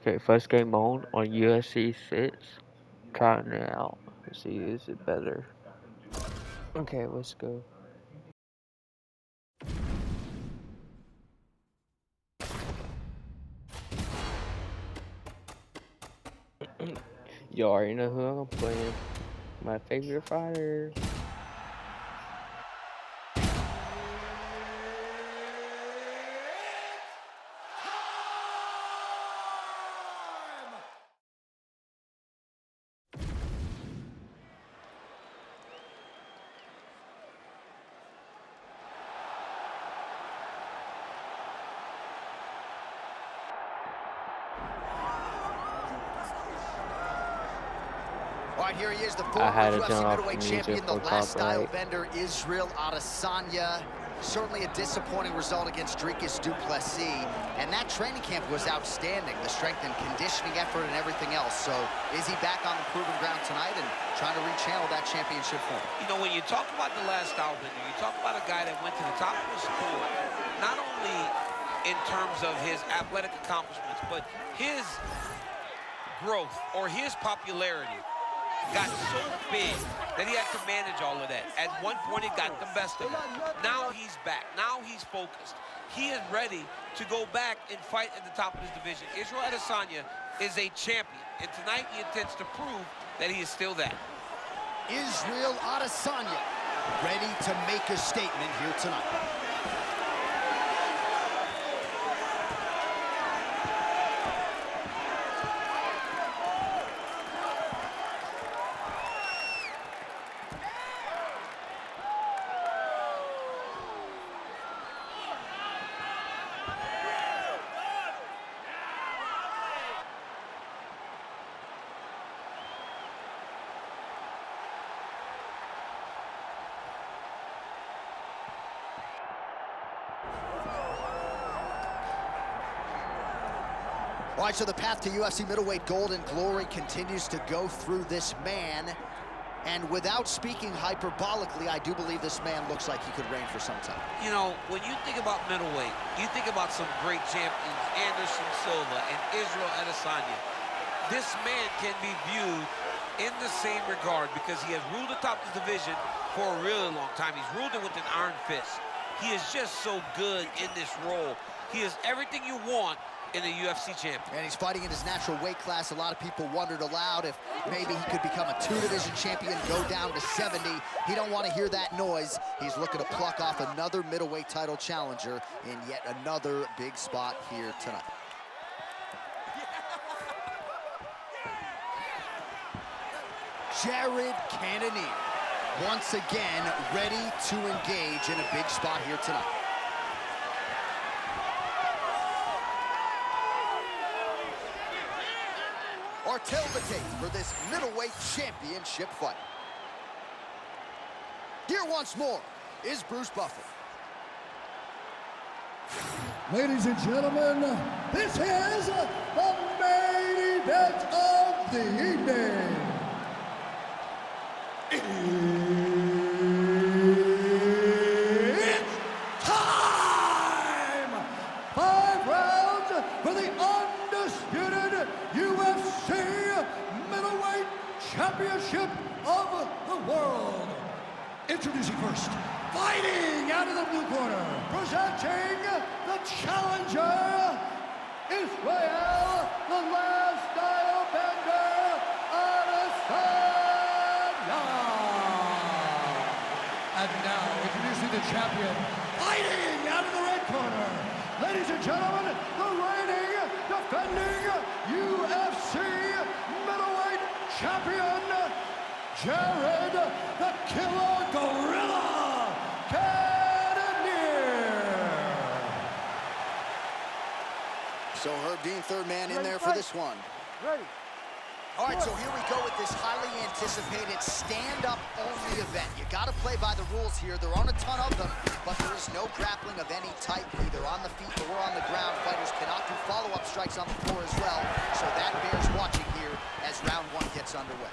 Okay, first game on USC 6. Trying it out. Let's see, is it better? Okay, let's go. You already know who I'm playing. My favorite fighter. All right, here he is, the I former had to UFC turn off the middleweight music champion, the for last style copyright. bender, Israel Adesanya. Certainly a disappointing result against Dricus du Plessis. And that training camp was outstanding, the strength and conditioning effort and everything else. So is he back on the proven ground tonight and trying to rechannel that championship form? You know, when you talk about the last style bender, you talk about a guy that went to the top of the sport, not only in terms of his athletic accomplishments, but his growth or his popularity got so big that he had to manage all of that. At one point, it got the best of him. Now he's back. Now he's focused. He is ready to go back and fight at the top of his division. Israel Adesanya is a champion, and tonight he intends to prove that he is still that. Israel Adesanya ready to make a statement here tonight. All right, so the path to UFC middleweight gold and glory continues to go through this man. And without speaking hyperbolically, I do believe this man looks like he could reign for some time. You know, when you think about middleweight, you think about some great champions, Anderson Silva and Israel Adesanya. This man can be viewed in the same regard because he has ruled the top of the division for a really long time. He's ruled it with an iron fist. He is just so good in this role. He is everything you want in a UFC champion. And he's fighting in his natural weight class. A lot of people wondered aloud if maybe he could become a two-division champion, go down to 70. He don't want to hear that noise. He's looking to pluck off another middleweight title challenger in yet another big spot here tonight. Jared Cannonier, once again, ready to engage in a big spot here tonight. Our tail the tape for this middleweight championship fight. Here once more is Bruce Buffer. Ladies and gentlemen, this is the main event of the evening. It's time! 5 rounds for the undisputed UFC middleweight championship of the world. Introducing first, fighting out of the blue corner, presenting the challenger, Israel, the last style bender, Adesanya. And now, introducing the champion, fighting out of the red corner, ladies and gentlemen, the reigning, defending UFC middleweight champion, Jared the Killer Gorilla Cannonier. So Herb Dean, third man in there for this one. Ready. All right, so here we go with this highly anticipated stand-up only event. You gotta play by the rules here. There aren't a ton of them, but there is no grappling of any type, either on the feet or on the ground. Fighters cannot do follow-up strikes on the floor as well, so that bears watching here as round one gets underway.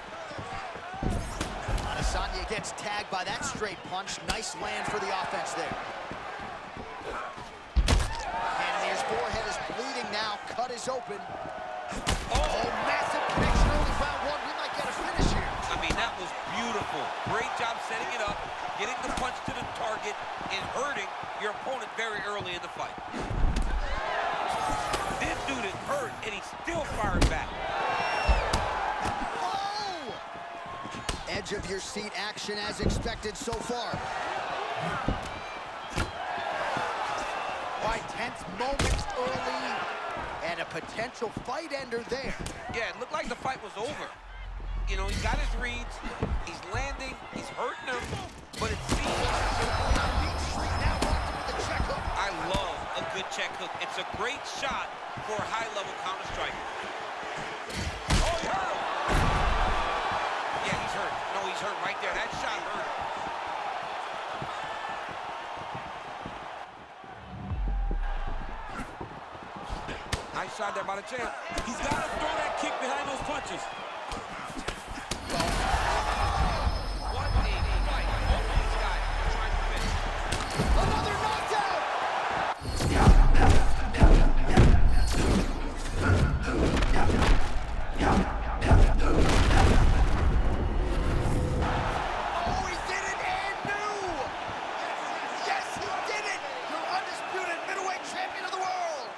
Adesanya gets tagged by that straight punch. Nice land for the offense there. And his forehead is bleeding now. Cut is open. Oh, massive connection early round one. We might get a finish here. I mean, that was beautiful. Great job setting it up, getting the punch to the target, and hurting your opponent very early in the fight. This dude is hurt, and he's still firing back. Oh! Edge of your seat action as expected so far. By tense moments early, and a potential fight ender there. Yeah, it looked like the fight was over. You know, he got his reads, he's landing, he's hurting him, but it seems... Now walked him with a check hook. I love a good check hook. It's a great shot for a high-level counter-strike. Oh, he hurt him! Yeah, he's hurt. No, he's hurt right there. That shot hurt. Nice shot there by the champ. He's got to throw that kick behind those punches. What a fight. Both of these guys are trying to finish. Another knockdown! Oh, he did it and knew! Yes, he did it! Your undisputed middleweight champion of the world!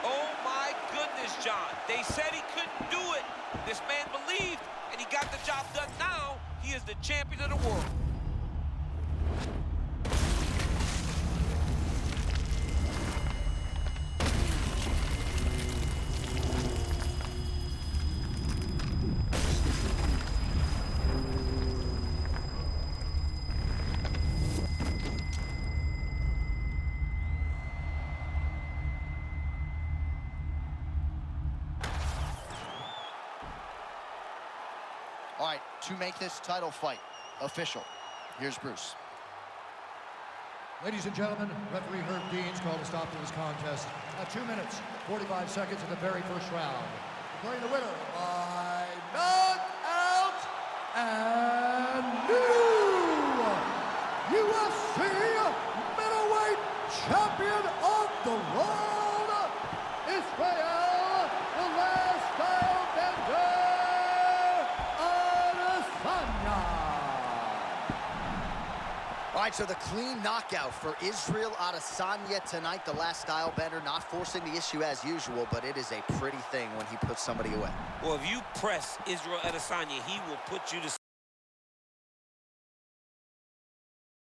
Oh, my goodness, John. They said he couldn't do it. This man believed, and he got the job done. Now, he is the champion of the world. All right, to make this title fight official, here's Bruce. Ladies and gentlemen, referee Herb Dean's called a stop to this contest at 2 minutes, 45 seconds of the very first round. Declaring the winner by knockout and new UFC middleweight champion of the world, Israel, the last style bender, Adesanya. All right, so the clean knockout for Israel Adesanya tonight. The last style bender, not forcing the issue as usual, but it is a pretty thing when he puts somebody away. Well, if you press Israel Adesanya, he will put you to